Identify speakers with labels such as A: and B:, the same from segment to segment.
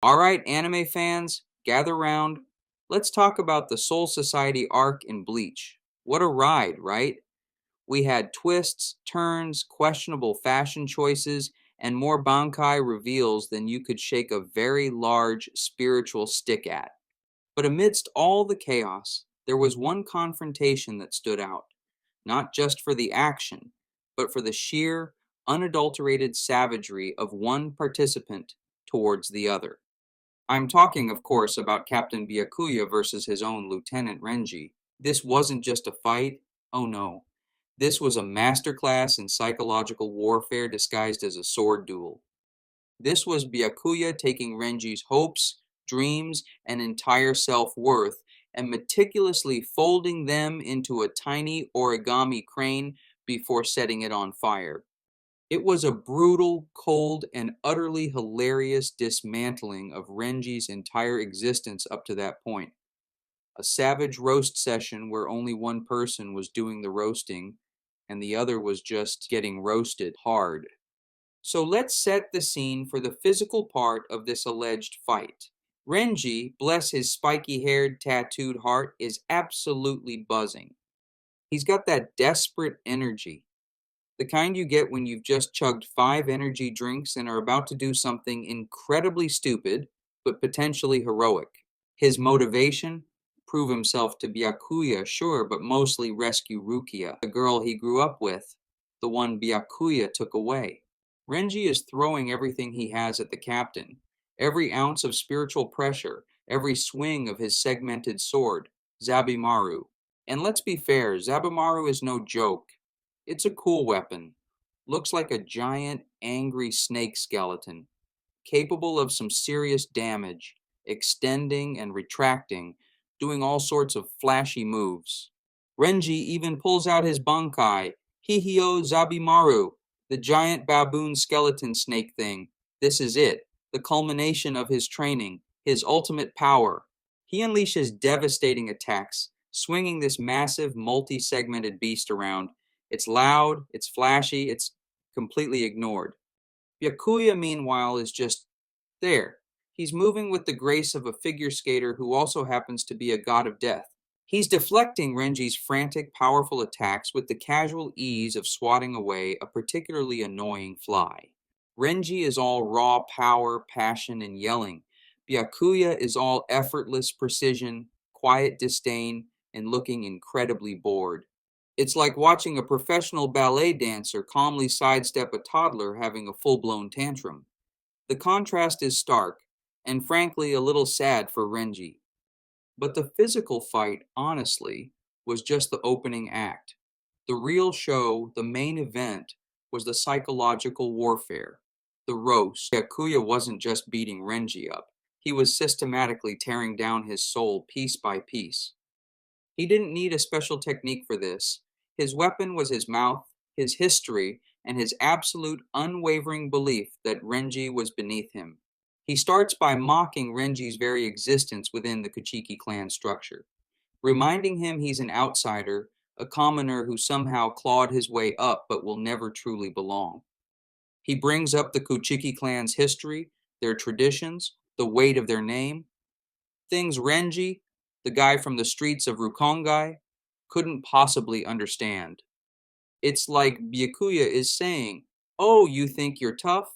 A: Alright, anime fans, gather round. Let's talk about the Soul Society arc in Bleach. What a ride, right? We had twists, turns, questionable fashion choices, and more Bankai reveals than you could shake a very large spiritual stick at. But amidst all the chaos, there was one confrontation that stood out, not just for the action, but for the sheer, unadulterated savagery of one participant towards the other. I'm talking, of course, about Captain Byakuya versus his own Lieutenant Renji. This wasn't just a fight, oh no. This was a masterclass in psychological warfare disguised as a sword duel. This was Byakuya taking Renji's hopes, dreams, and entire self-worth and meticulously folding them into a tiny origami crane before setting it on fire. It was a brutal, cold, and utterly hilarious dismantling of Renji's entire existence up to that point. A savage roast session where only one person was doing the roasting and the other was just getting roasted hard. So let's set the scene for the physical part of this alleged fight. Renji, bless his spiky-haired, tattooed heart, is absolutely buzzing. He's got that desperate energy. The kind you get when you've just chugged 5 energy drinks and are about to do something incredibly stupid, but potentially heroic. His motivation? Prove himself to Byakuya, sure, but mostly rescue Rukia, the girl he grew up with, the one Byakuya took away. Renji is throwing everything he has at the captain. Every ounce of spiritual pressure, every swing of his segmented sword, Zabimaru. And let's be fair, Zabimaru is no joke. It's a cool weapon. Looks like a giant, angry snake skeleton, capable of some serious damage, extending and retracting, doing all sorts of flashy moves. Renji even pulls out his Bankai, Hihio Zabimaru, the giant baboon skeleton snake thing. This is it, the culmination of his training, his ultimate power. He unleashes devastating attacks, swinging this massive, multi-segmented beast around. It's loud, it's flashy, it's completely ignored. Byakuya, meanwhile, is just there. He's moving with the grace of a figure skater who also happens to be a god of death. He's deflecting Renji's frantic, powerful attacks with the casual ease of swatting away a particularly annoying fly. Renji is all raw power, passion, and yelling. Byakuya is all effortless precision, quiet disdain, and looking incredibly bored. It's like watching a professional ballet dancer calmly sidestep a toddler having a full-blown tantrum. The contrast is stark, and frankly a little sad for Renji. But the physical fight, honestly, was just the opening act. The real show, the main event, was the psychological warfare, the roast. Byakuya wasn't just beating Renji up, he was systematically tearing down his soul piece by piece. He didn't need a special technique for this. His weapon was his mouth, his history, and his absolute unwavering belief that Renji was beneath him. He starts by mocking Renji's very existence within the Kuchiki clan structure, reminding him he's an outsider, a commoner who somehow clawed his way up but will never truly belong. He brings up the Kuchiki clan's history, their traditions, the weight of their name, things Renji, the guy from the streets of Rukongai, couldn't possibly understand. It's like Byakuya is saying, "Oh, you think you're tough?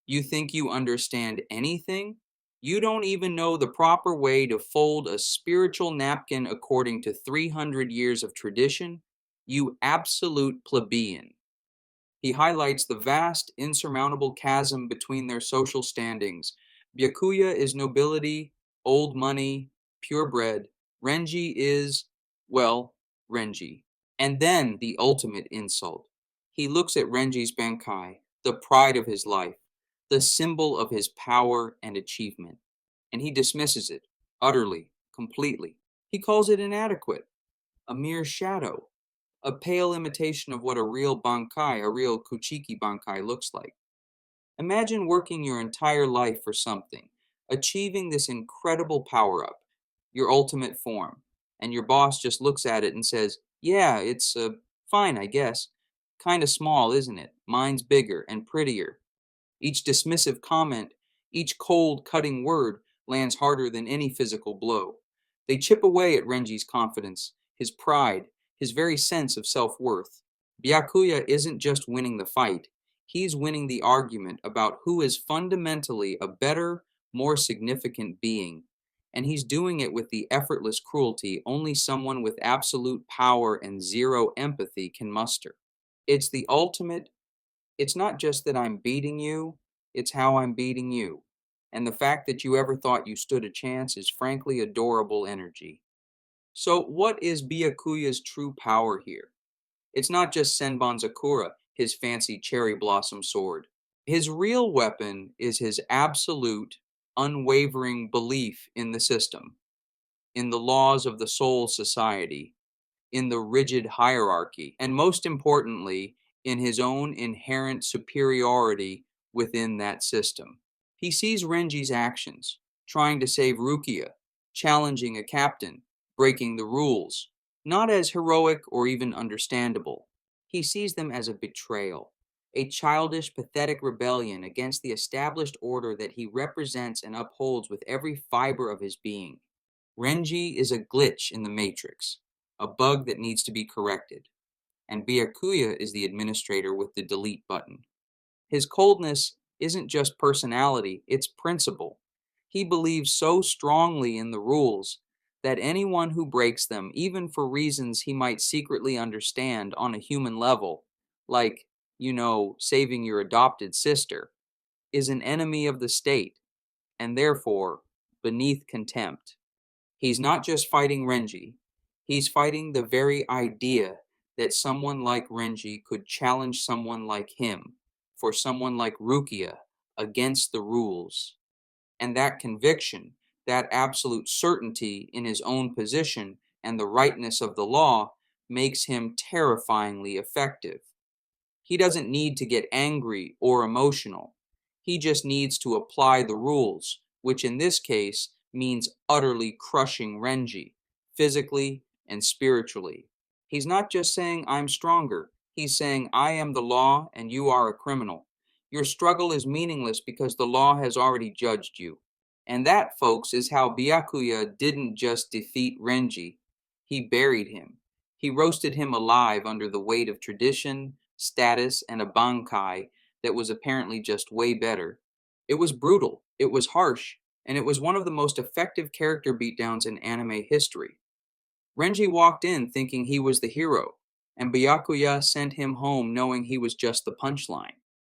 A: You think you understand anything? You don't even know the proper way to fold a spiritual napkin according to 300 years of tradition? You absolute plebeian." He highlights the vast, insurmountable chasm between their social standings. Byakuya is nobility, old money, purebred. Renji is, well, Renji. And then the ultimate insult. He looks at Renji's Bankai, the pride of his life, the symbol of his power and achievement, and he dismisses it, utterly, completely. He calls it inadequate, a mere shadow, a pale imitation of what a real Bankai, a real Kuchiki Bankai looks like. Imagine working your entire life for something, achieving this incredible power-up, your ultimate form, and your boss just looks at it and says, "Yeah, it's fine, I guess. Kinda small, isn't it? Mine's bigger and prettier." Each dismissive comment, Each cold, cutting word lands harder than any physical blow. They chip away at Renji's confidence, his pride, his very sense of self-worth. Byakuya isn't just winning the fight, he's winning the argument about who is fundamentally a better, more significant being. And he's doing it with the effortless cruelty only someone with absolute power and zero empathy can muster. It's the ultimate, it's not just that I'm beating you, it's how I'm beating you. And the fact that you ever thought you stood a chance is frankly adorable energy. So, what is Byakuya's true power here? It's not just Senbon Zakura, his fancy cherry blossom sword. His real weapon is his absolute, unwavering belief in the system, in the laws of the soul society, in the rigid hierarchy, and most importantly, in his own inherent superiority within that system. He sees Renji's actions, trying to save Rukia, challenging a captain, breaking the rules, not as heroic or even understandable. He sees them as a betrayal, a childish, pathetic rebellion against the established order that he represents and upholds with every fiber of his being. Renji is a glitch in the matrix, a bug that needs to be corrected, and Byakuya is the administrator with the delete button. His coldness isn't just personality, it's principle. He believes so strongly in the rules that anyone who breaks them, even for reasons he might secretly understand on a human level, like, saving your adopted sister, is an enemy of the state, and therefore beneath contempt. He's not just fighting Renji, he's fighting the very idea that someone like Renji could challenge someone like him, for someone like Rukia, against the rules. And that conviction, that absolute certainty in his own position and the rightness of the law, makes him terrifyingly effective. He doesn't need to get angry or emotional. He just needs to apply the rules, which in this case means utterly crushing Renji, physically and spiritually. He's not just saying, I'm stronger. He's saying, I am the law and you are a criminal. Your struggle is meaningless because the law has already judged you. And that, folks, is how Byakuya didn't just defeat Renji. He buried him. He roasted him alive under the weight of tradition, status, and a bankai that was apparently just way better. It was brutal, it was harsh, and it was one of the most effective character beatdowns in anime history. Renji walked in thinking he was the hero, and Byakuya sent him home knowing he was just the punchline.